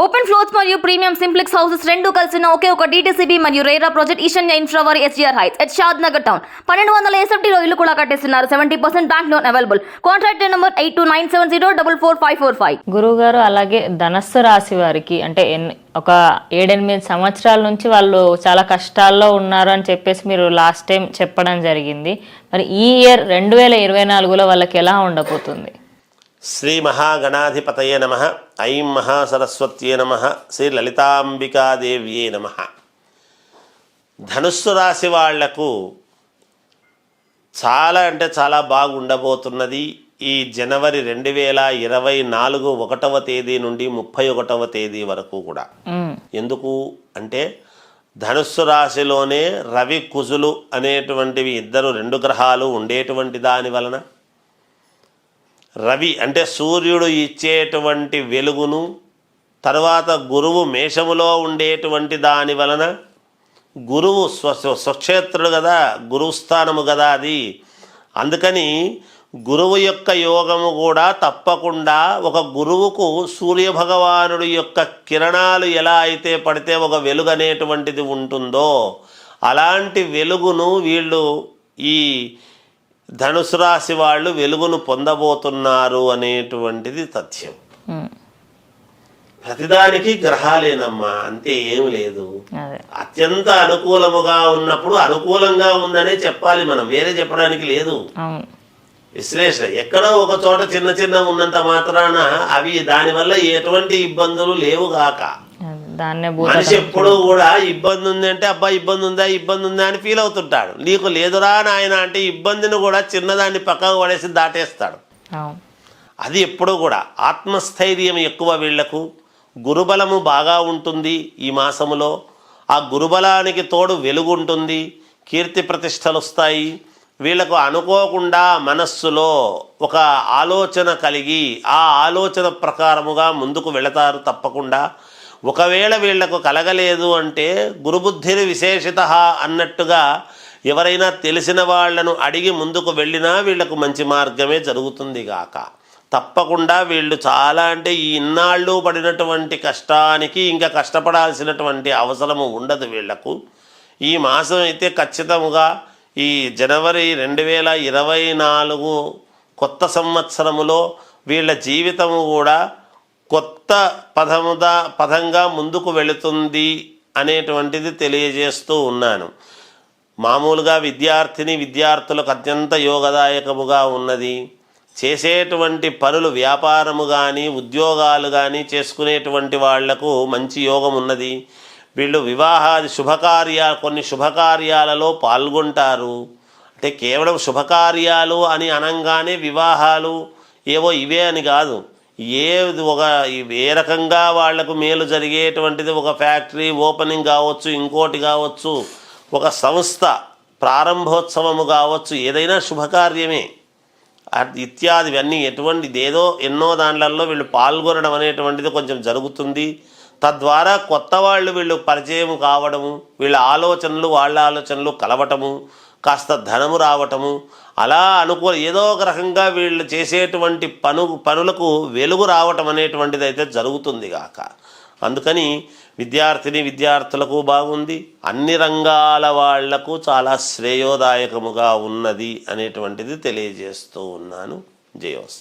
Open floors మరియు premium simplex houses రెండు కలిసిన ఒకే ఒక DTCB మరియు రేరా ప్రాజెక్ట్ ఈశాన్య ఇన్ఫ్రావారి SGR heights at Shad Nagar town 1200 SFTలో ఇల్లు కూడా కట్టేస్తున్నారు. 70% bank loan available. Contract number 8297044545. గురువు గారు, అలాగే ధనస్సు రాశి వారికి అంటే ఒక 7-8 సంవత్సరాల నుంచి వాళ్ళు చాలా కష్టాల్లో ఉన్నారు అని చెప్పేసి మీరు లాస్ట్ టైం చెప్పడం జరిగింది. మరి ఈ ఇయర్ 2024లో వాళ్ళకి ఎలా ఉండబోతుంది? శ్రీ మహాగణాధిపతయే నమః. ఐం మహాసరస్వత్యే నమః. శ్రీ లలితాంబికాదేవ్యే నమః. ధనుస్సు రాశి వాళ్లకు చాలా అంటే చాలా బాగుండబోతున్నది. ఈ జనవరి 2024 1వ తేదీ నుండి 31వ తేదీ వరకు కూడా. ఎందుకు అంటే ధనుస్సు రాశిలోనే రవి కుజులు అనేటువంటివి ఇద్దరు 2 గ్రహాలు ఉండేటువంటి దాని వలన రవి అంటే సూర్యుడు ఇచ్చేటువంటి వెలుగును, తర్వాత గురువు మేషములో ఉండేటువంటి దాని వలన గురువు స్వక్షేత్రుడు కదా, గురుస్థానము కదా అది. అందుకని గురువు యొక్క యోగము కూడా తప్పకుండా ఒక గురువుకు సూర్యభగవానుడి యొక్క కిరణాలు ఎలా అయితే పడితే ఒక వెలుగు అనేటువంటిది ఉంటుందో అలాంటి వెలుగును వీళ్ళు ఈ ధనుసు రాశి వాళ్ళు వెలుగును పొందబోతున్నారు అనేటువంటిది తథ్యం. ప్రతిదానికి గ్రహాలేనమ్మా, అంతే ఏం లేదు. అత్యంత అనుకూలముగా ఉన్నప్పుడు అనుకూలంగా ఉందనే చెప్పాలి, మనం వేరే చెప్పడానికి లేదు. విశ్లేషణ ఎక్కడో ఒక చోట చిన్న చిన్న ఉన్నంత మాత్రాన అవి దానివల్ల ఎటువంటి ఇబ్బందులు లేవుగాక. మనిషి ఎప్పుడూ కూడా ఇబ్బంది ఉంది అంటే అబ్బా ఇబ్బంది ఉందా అని ఫీల్ అవుతుంటాడు. నీకు లేదురా నాయన అంటే ఇబ్బందిని కూడా చిన్నదాన్ని పక్కకు పడేసి దాటేస్తాడు. అది ఎప్పుడూ కూడా ఆత్మస్థైర్యం ఎక్కువ వీళ్లకు. గురుబలము బాగా ఉంటుంది ఈ మాసములో. ఆ గురుబలానికి తోడు వెలుగు ఉంటుంది, కీర్తి ప్రతిష్టలు వస్తాయి. వీళ్లకు అనుకోకుండా మనస్సులో ఒక ఆలోచన కలిగి ఆ ఆలోచన ప్రకారముగా ముందుకు వెళతారు తప్పకుండా. ఒకవేళ వీళ్లకు కలగలేదు అంటే గురుబుద్ధిని విశేషిత అన్నట్టుగా ఎవరైనా తెలిసిన వాళ్లను అడిగి ముందుకు వెళ్ళినా వీళ్లకు మంచి మార్గమే జరుగుతుంది గాక. తప్పకుండా వీళ్ళు చాలా అంటే ఈ ఇన్నాళ్ళు పడినటువంటి కష్టానికి ఇంకా కష్టపడాల్సినటువంటి అవసరము ఉండదు వీళ్లకు. ఈ మాసం అయితే ఖచ్చితంగా ఈ జనవరి 2024 కొత్త సంవత్సరములో వీళ్ళ జీవితము కూడా కొత్త పదంగా ముందుకు వెళుతుంది అనేటువంటిది తెలియజేస్తూ ఉన్నాను. మామూలుగా విద్యార్థులకు అత్యంత యోగదాయకముగా ఉన్నది. చేసేటువంటి పనులు వ్యాపారము కానీ ఉద్యోగాలు కానీ చేసుకునేటువంటి వాళ్లకు మంచి యోగం ఉన్నది. వీళ్ళు వివాహాది కొన్ని శుభకార్యాలలో పాల్గొంటారు. అంటే కేవలం శుభకార్యాలు అని అనంగానే వివాహాలు ఏవో ఇవే అని కాదు. ఏ రకంగా వాళ్లకు మేలు జరిగేటువంటిది ఒక ఫ్యాక్టరీ ఓపెనింగ్ కావచ్చు, ఇంకోటి కావచ్చు, ఒక సంస్థ ప్రారంభోత్సవము కావచ్చు, ఏదైనా శుభకార్యమే ఇత్యాదివన్నీ ఎటువంటిదేదో ఎన్నో దాంట్లలో వీళ్ళు పాల్గొనడం అనేటువంటిది కొంచెం జరుగుతుంది. తద్వారా కొత్త వాళ్ళు వీళ్ళు పరిచయం కావడము, వాళ్ళ ఆలోచనలు కలవటము, కాస్త ధనము రావటము, అలా ఏదో ఒక రకంగా వీళ్ళు చేసేటువంటి పనులకు వెలుగు రావటం అనేటువంటిది అయితే జరుగుతుంది గాక. అందుకని విద్యార్థులకు బాగుంది, అన్ని రంగాల వాళ్లకు చాలా శ్రేయోదాయకముగా ఉన్నది అనేటువంటిది తెలియజేస్తూ ఉన్నాను. జయోస్తు.